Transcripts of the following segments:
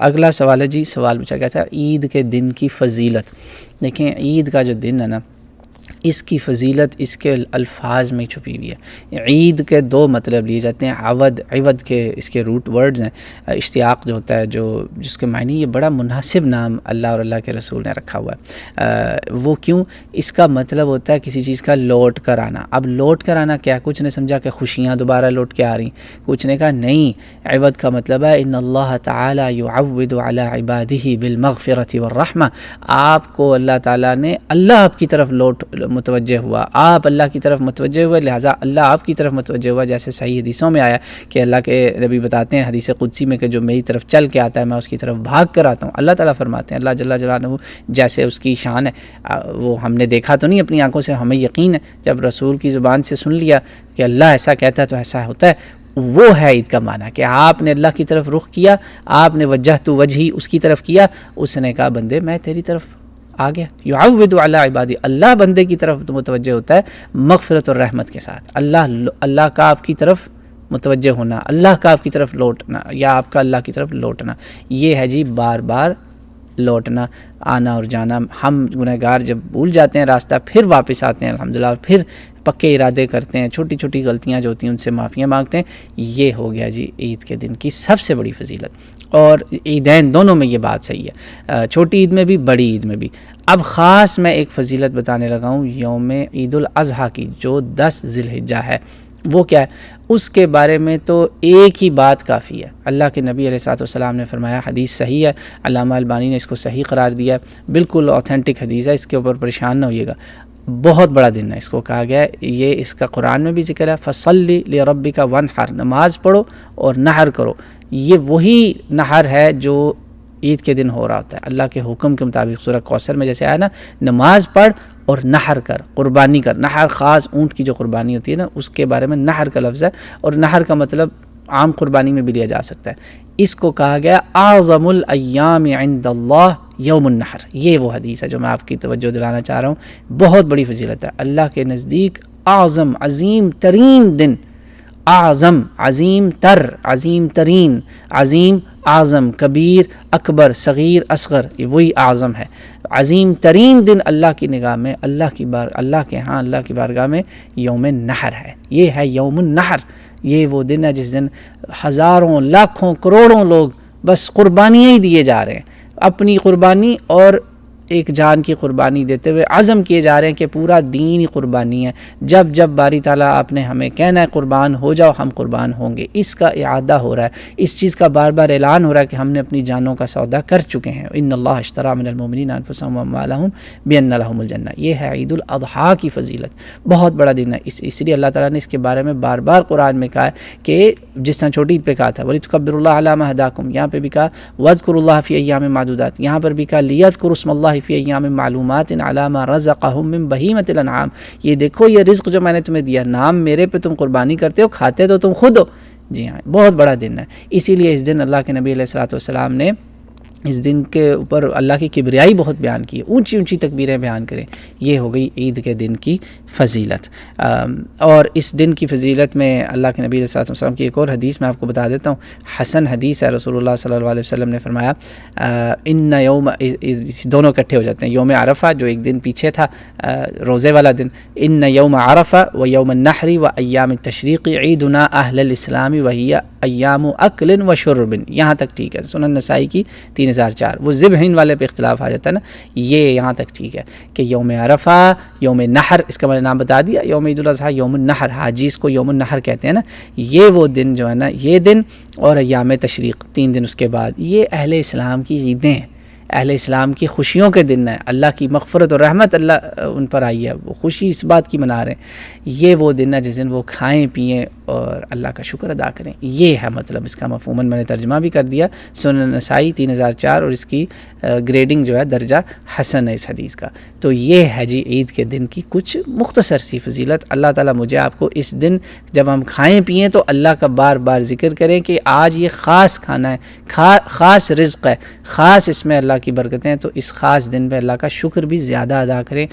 اگلا سوال ہے جی، سوال پوچھا گیا تھا عید کے دن کی فضیلت۔ دیکھیں عید کا جو دن ہے نا، اس کی فضیلت اس کے الفاظ میں چھپی ہوئی ہے۔ عید کے دو مطلب لیے جاتے ہیں، عوض کے اس کے روٹ ورڈز ہیں۔ اشتیاق جو ہوتا ہے، جس کے معنی یہ بڑا مناسب نام اللہ اور اللہ کے رسول نے رکھا ہوا ہے۔ وہ کیوں؟ اس کا مطلب ہوتا ہے کسی چیز کا لوٹ کر آنا۔ اب لوٹ کر آنا کیا؟ کچھ نے سمجھا کہ خوشیاں دوبارہ لوٹ کے آ رہی، کچھ نے کہا نہیں، عوض کا مطلب ہے ان اللہ تعالی یعود علی عبادہ بالمغفرۃ والرحمہ۔ آپ کو اللہ تعالیٰ نے آپ کی طرف متوجہ ہوا، آپ اللہ کی طرف متوجہ ہوئے، لہٰذا اللہ آپ کی طرف متوجہ ہوا۔ جیسے صحیح حدیثوں میں آیا کہ اللہ کے نبی بتاتے ہیں حدیث قدسی میں کہ جو میری طرف چل کے آتا ہے میں اس کی طرف بھاگ کر آتا ہوں۔ اللہ تعالیٰ فرماتے ہیں، اللہ جل جلالہ جیسے اس کی شان ہے، وہ ہم نے دیکھا تو نہیں اپنی آنکھوں سے، ہمیں یقین ہے جب رسول کی زبان سے سن لیا کہ اللہ ایسا کہتا ہے تو ایسا ہوتا ہے۔ وہ ہے عید کا معنی کہ آپ نے اللہ کی طرف رخ کیا، آپ نے وجہت وجہی اس کی طرف کیا، اس نے کہا بندے میں تیری طرف آ گیا۔ یعود علی عبادی، اللہ بندے کی طرف متوجہ ہوتا ہے مغفرت اور رحمت کے ساتھ۔ اللہ کا آپ کی طرف متوجہ ہونا، اللہ کا آپ کی طرف لوٹنا، یا آپ کا اللہ کی طرف لوٹنا، یہ ہے جی بار بار لوٹنا، آنا اور جانا۔ ہم گنہگار جب بھول جاتے ہیں راستہ، پھر واپس آتے ہیں الحمدللہ، اور پھر پکے ارادے کرتے ہیں، چھوٹی چھوٹی غلطیاں جو ہوتی ہیں ان سے معافیاں مانگتے ہیں۔ یہ ہو گیا جی عید کے دن کی سب سے بڑی فضیلت۔ اور عیدین دونوں میں یہ بات صحیح ہے، چھوٹی عید میں بھی بڑی عید میں بھی۔ اب خاص میں ایک فضیلت بتانے لگا ہوں یوم عید الاضحیٰ کی، جو 10 ذی الحجہ ہے۔ وہ کیا ہے؟ اس کے بارے میں تو ایک ہی بات کافی ہے۔ اللہ کے نبی علیہ الصلوۃ والسلام نے فرمایا، حدیث صحیح ہے، علامہ البانی نے اس کو صحیح قرار دیا ہے، بالکل اوتھینٹک حدیث ہے، اس کے اوپر پریشان نہ ہوئیے گا۔ بہت بڑا دن ہے، اس کو کہا گیا ہے، یہ اس کا قرآن میں بھی ذکر ہے، فصلی لربک وانحر، نماز پڑھو اور نحر کرو۔ یہ وہی نحر ہے جو عید کے دن ہو رہا ہوتا ہے اللہ کے حکم کے مطابق۔ سورہ کوثر میں جیسے آیا نا، نماز پڑھ اور نحر کر، قربانی کر۔ نحر خاص اونٹ کی جو قربانی ہوتی ہے نا، اس کے بارے میں نحر کا لفظ ہے، اور نحر کا مطلب عام قربانی میں بھی لیا جا سکتا ہے۔ اس کو کہا گیا اعظم الایام عند اللہ یوم النحر۔ یہ وہ حدیث ہے جو میں آپ کی توجہ دلانا چاہ رہا ہوں، بہت بڑی فضیلت ہے اللہ کے نزدیک۔ اعظم، عظیم ترین دن، اعظم، عظیم تر، عظیم ترین، عظیم، اعظم، کبیر، اکبر، صغیر، اصغر، یہ وہی اعظم ہے۔ عظیم ترین دن اللہ کی نگاہ میں، اللہ کے ہاں اللہ کی بارگاہ میں یوم نحر ہے۔ یہ ہے یوم النحر۔ یہ وہ دن ہے جس دن ہزاروں، لاکھوں، کروڑوں لوگ بس قربانیاں ہی دیے جا رہے ہیں، اپنی قربانی اور ایک جان کی قربانی دیتے ہوئے عزم کیے جا رہے ہیں کہ پورا دین ہی قربانی ہے۔ جب جب باری تعالیٰ آپ نے ہمیں کہنا ہے قربان ہو جاؤ، ہم قربان ہوں گے۔ اس کا اعادہ ہو رہا ہے، اس چیز کا بار بار اعلان ہو رہا ہے کہ ہم نے اپنی جانوں کا سودا کر چکے ہیں۔ ان اللہ اشتری من المؤمنین انفسهم واموالهم بان لهم الجنہ۔ یہ ہے عید الاضحیٰ کی فضیلت، بہت بڑا دن ہے۔ اس لیے اللہ تعالیٰ نے اس کے بارے میں بار بار قرآن میں کہا ہے کہ جس طرح چھوٹی عید پہ کہا تھا وَلِتُكَبِّرُوا اللَّهَ عَلَىٰ مَا هَدَاكُمْ، یہاں پہ بھی کہا وَاذْكُرُوا اللَّهَ فِي أَيَّامٍ مَّعْدُودَاتٍ، یہاں پر بھی کہا لِيَذْكُرُوا اسْمَ اللَّهِ فِي أَيَّامٍ مَّعْلُومَاتٍ عَلَىٰ مَا رَزَقَهُم مِّن بَهِيمَةِ الْأَنْعَامِ۔ یہ دیکھو یہ رزق جو میں نے تمہیں دیا، نام میرے پہ تم قربانی کرتے ہو، کھاتے تو تم خود ہو۔ جی ہاں، بہت بڑا دن ہے۔ اسی لیے اس دن اللہ کے نبی علیہ الصلوۃ والسلام نے اس دن کے اوپر اللہ کی کبریائی بہت بیان کی ہے، اونچی اونچی تکبیریں بیان کریں۔ یہ ہو گئی عید کے دن کی فضیلت۔ اور اس دن کی فضیلت میں اللہ کے نبی علیہ الصلوۃ والسلام کی ایک اور حدیث میں آپ کو بتا دیتا ہوں، حسن حدیث ہے۔ رسول اللہ صلی اللہ علیہ وسلم نے فرمایا، ان یوم، دونوں اکٹھے ہو جاتے ہیں، یوم عرفہ جو ایک دن پیچھے تھا روزے والا دن، ان یوم عرفہ و یوم النحر و ایام التشریق عیدنا اہل الاسلام وہی ایام اکل و شرب۔ یہاں تک ٹھیک ہے، سنن نسائی کی 3004۔ وہ ذبحین والے پہ اختلاف آ جاتا ہے نا، یہ یہاں تک ٹھیک ہے کہ یوم عرفہ، یوم نحر، اس کا میں نے نام بتا دیا، یوم عید الاضحیٰ، یوم النحر، حاجی اس کو یوم النحر کہتے ہیں نا، یہ وہ دن جو ہے نا، یہ دن اور ایام تشریق 3 دن اس کے بعد، یہ اہل اسلام کی عیدیں ہیں، اہل اسلام کی خوشیوں کے دن ہیں، اللہ کی مغفرت اور رحمت اللہ ان پر آئی ہے، وہ خوشی اس بات کی منا رہے ہیں۔ یہ وہ دن ہے جس دن وہ کھائیں پئیں اور اللہ کا شکر ادا کریں۔ یہ ہے مطلب اس کا مفہوماً میں نے ترجمہ بھی کر دیا، سنن نسائی 3004، اور اس کی گریڈنگ جو ہے درجہ حسن ہے اس حدیث کا۔ تو یہ ہے جی عید کے دن کی کچھ مختصر سی فضیلت۔ اللہ تعالیٰ مجھے آپ کو اس دن جب ہم کھائیں پئیں تو اللہ کا بار بار ذکر کریں کہ آج یہ خاص کھانا ہے، خاص رزق ہے، خاص اس میں اللہ کی برکتیں ہیں، تو اس خاص دن پہ اللہ کا شکر بھی زیادہ ادا کریں۔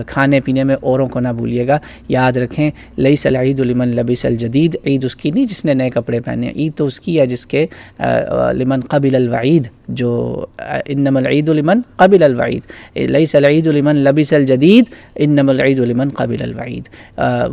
کھانے پینے میں اوروں کو نہ بھولیے گا، یاد رکھیں لیس العید لمن لبس الجدید، عید اس کی نہیں جس نے نئے کپڑے پہنے ہیں، عید تو اس کی ہے جس کے لمن قبل الوعید، جو انما العید لمن قبل الوعید، لیس العید لمن لبس الجدید انما العید لمن قبل الوعید،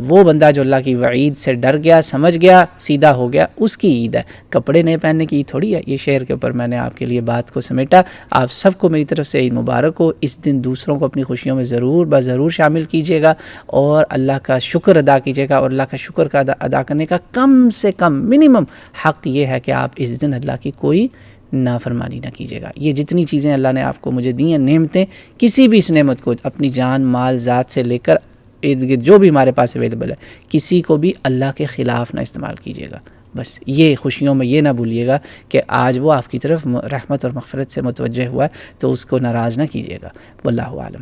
وہ بندہ جو اللہ کی وعید سے ڈر گیا، سمجھ گیا، سیدھا ہو گیا، اس کی عید ہے، کپڑے نئے پہننے کی عید تھوڑی ہے۔ یہ شعر کے اوپر میں نے آپ کے لیے بات کو سمیٹا۔ آپ سب کو میری طرف سے عید مبارک ہو۔ اس دن دوسروں کو اپنی خوشیوں میں ضرور شامل کیجیے گا، اور اللہ کا شکر ادا کیجیے گا، اور اللہ کا شکر کا ادا کرنے کا کم سے کم منیمم حق یہ ہے کہ آپ اس دن اللہ کی کوئی نافرمانی نہ کیجیے گا۔ یہ جتنی چیزیں اللہ نے آپ کو مجھے دی ہیں نعمتیں، کسی بھی اس نعمت کو اپنی جان مال ذات سے لے کر ارد گرد جو بھی ہمارے پاس اویلیبل ہے، کسی کو بھی اللہ کے خلاف نہ استعمال کیجیے گا۔ بس یہ خوشیوں میں یہ نہ بھولیے گا کہ آج وہ آپ کی طرف رحمت اور مغفرت سے متوجہ ہوا ہے تو اس کو ناراض نہ کیجیے گا۔ واللہ اعلم۔